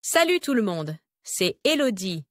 Salut tout le monde, c'est Elodie.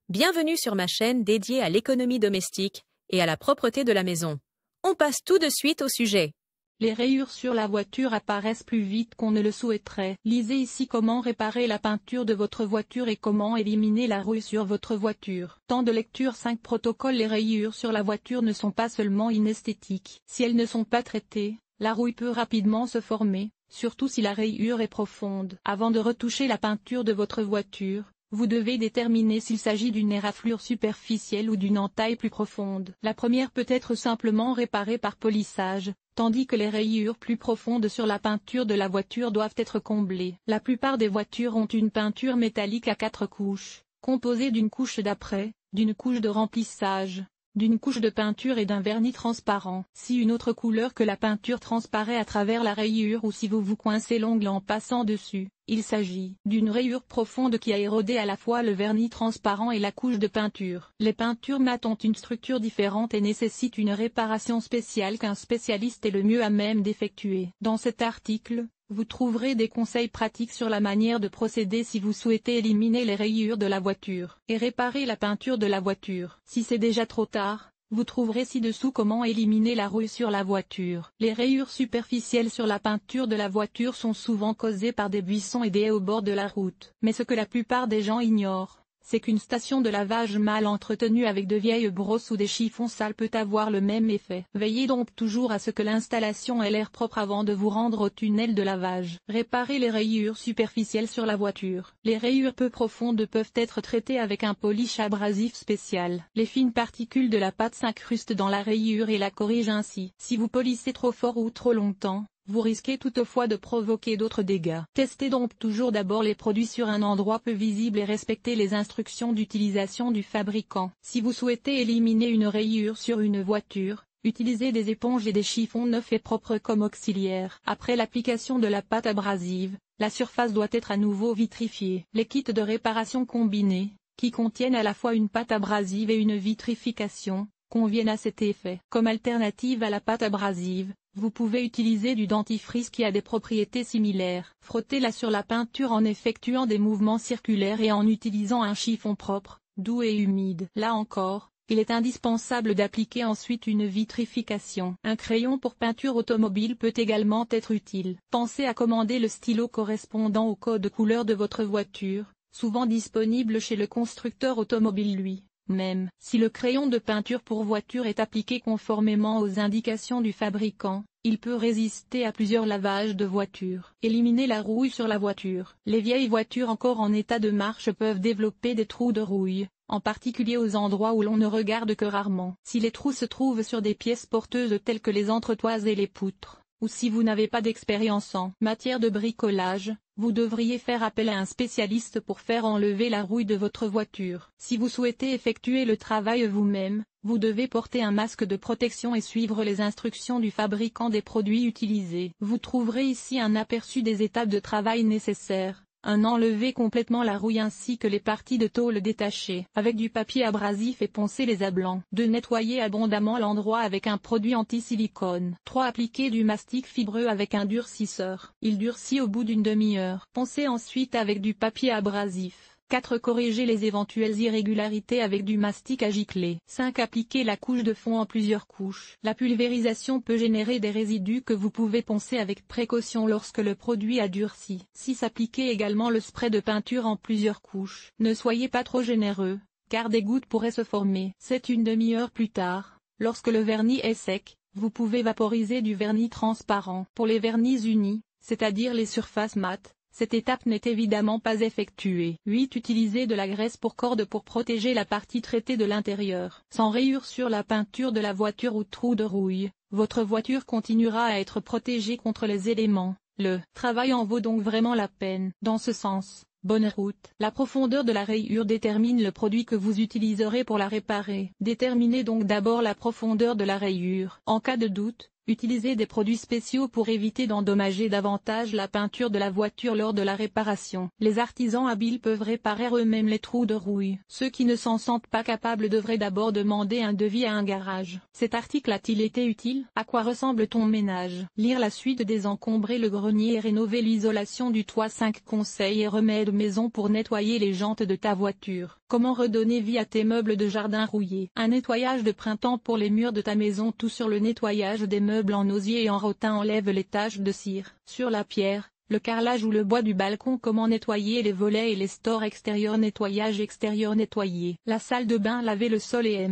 Bienvenue sur ma chaîne dédiée à l'économie domestique et à la propreté de la maison. On passe tout de suite au sujet. Les rayures sur la voiture apparaissent plus vite qu'on ne le souhaiterait. Lisez ici comment réparer la peinture de votre voiture et comment éliminer la rouille sur votre voiture. Temps de lecture 5 protocoles. Les rayures sur la voiture ne sont pas seulement inesthétiques. Si elles ne sont pas traitées, la rouille peut rapidement se former, surtout si la rayure est profonde. Avant de retoucher la peinture de votre voiture, vous devez déterminer s'il s'agit d'une éraflure superficielle ou d'une entaille plus profonde. La première peut être simplement réparée par polissage, tandis que les rayures plus profondes sur la peinture de la voiture doivent être comblées. La plupart des voitures ont une peinture métallique à 4 couches, composée d'une couche d'apprêt, d'une couche de remplissage, d'une couche de peinture et d'un vernis transparent. Si une autre couleur que la peinture transparaît à travers la rayure ou si vous vous coincez l'ongle en passant dessus, il s'agit d'une rayure profonde qui a érodé à la fois le vernis transparent et la couche de peinture. Les peintures mates ont une structure différente et nécessitent une réparation spéciale qu'un spécialiste est le mieux à même d'effectuer. Dans cet article, vous trouverez des conseils pratiques sur la manière de procéder si vous souhaitez éliminer les rayures de la voiture et réparer la peinture de la voiture. Si c'est déjà trop tard, vous trouverez ci-dessous comment éliminer la rouille sur la voiture. Les rayures superficielles sur la peinture de la voiture sont souvent causées par des buissons et des haies au bord de la route. Mais ce que la plupart des gens ignorent, c'est qu'une station de lavage mal entretenue avec de vieilles brosses ou des chiffons sales peut avoir le même effet. Veillez donc toujours à ce que l'installation ait l'air propre avant de vous rendre au tunnel de lavage. Réparer les rayures superficielles sur la voiture. Les rayures peu profondes peuvent être traitées avec un polish abrasif spécial. Les fines particules de la pâte s'incrustent dans la rayure et la corrigent ainsi. Si vous polissez trop fort ou trop longtemps, vous risquez toutefois de provoquer d'autres dégâts. Testez donc toujours d'abord les produits sur un endroit peu visible et respectez les instructions d'utilisation du fabricant. Si vous souhaitez éliminer une rayure sur une voiture, utilisez des éponges et des chiffons neufs et propres comme auxiliaire. Après l'application de la pâte abrasive, la surface doit être à nouveau vitrifiée. Les kits de réparation combinés, qui contiennent à la fois une pâte abrasive et une vitrification, conviennent à cet effet. Comme alternative à la pâte abrasive, vous pouvez utiliser du dentifrice qui a des propriétés similaires. Frottez-la sur la peinture en effectuant des mouvements circulaires et en utilisant un chiffon propre, doux et humide. Là encore, il est indispensable d'appliquer ensuite une vitrification. Un crayon pour peinture automobile peut également être utile. Pensez à commander le stylo correspondant au code couleur de votre voiture, souvent disponible chez le constructeur automobile lui. Même si le crayon de peinture pour voiture est appliqué conformément aux indications du fabricant, il peut résister à plusieurs lavages de voiture. Éliminer la rouille sur la voiture. Les vieilles voitures encore en état de marche peuvent développer des trous de rouille, en particulier aux endroits où l'on ne regarde que rarement. Si les trous se trouvent sur des pièces porteuses telles que les entretoises et les poutres, ou si vous n'avez pas d'expérience en matière de bricolage, vous devriez faire appel à un spécialiste pour faire enlever la rouille de votre voiture. Si vous souhaitez effectuer le travail vous-même, vous devez porter un masque de protection et suivre les instructions du fabricant des produits utilisés. Vous trouverez ici un aperçu des étapes de travail nécessaires. Enlever complètement la rouille ainsi que les parties de tôle détachées. Avec du papier abrasif et poncer les ablants. 2. Nettoyer abondamment l'endroit avec un produit anti-silicone. 3. Appliquer du mastic fibreux avec un durcisseur. Il durcit au bout d'une demi-heure. Poncer ensuite avec du papier abrasif. 4. Corriger les éventuelles irrégularités avec du mastic à gicler. 5. Appliquer la couche de fond en plusieurs couches. La pulvérisation peut générer des résidus que vous pouvez poncer avec précaution lorsque le produit a durci. 6. Appliquer également le spray de peinture en plusieurs couches. Ne soyez pas trop généreux, car des gouttes pourraient se former. 7. Une demi-heure plus tard, lorsque le vernis est sec, vous pouvez vaporiser du vernis transparent. Pour les vernis unis, c'est-à-dire les surfaces mates, cette étape n'est évidemment pas effectuée. 8. Utiliser de la graisse pour corde pour protéger la partie traitée de l'intérieur. Sans rayures sur la peinture de la voiture ou trou de rouille, votre voiture continuera à être protégée contre les éléments. Le travail en vaut donc vraiment la peine. Dans ce sens, bonne route. La profondeur de la rayure détermine le produit que vous utiliserez pour la réparer. Déterminez donc d'abord la profondeur de la rayure. En cas de doute, Utilisez des produits spéciaux pour éviter d'endommager davantage la peinture de la voiture lors de la réparation. Les artisans habiles peuvent réparer eux-mêmes les trous de rouille. Ceux qui ne s'en sentent pas capables devraient d'abord demander un devis à un garage. Cet article a-t-il été utile? À quoi ressemble ton ménage? Lire la suite: désencombrer le grenier et rénover l'isolation du toit. 5 conseils et remèdes maison pour nettoyer les jantes de ta voiture. Comment redonner vie à tes meubles de jardin rouillés? Un nettoyage de printemps pour les murs de ta maison. Tout sur le nettoyage des meubles en osier et en rotin enlève les taches de cire sur la pierre, le carrelage ou le bois du balcon. Comment nettoyer les volets et les stores extérieurs? Nettoyage extérieur: nettoyer la salle de bain, laver le sol et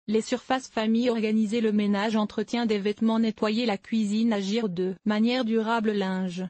les surfaces famille, organiser le ménage, entretien des vêtements, nettoyer la cuisine. Agir de manière durable. Linge,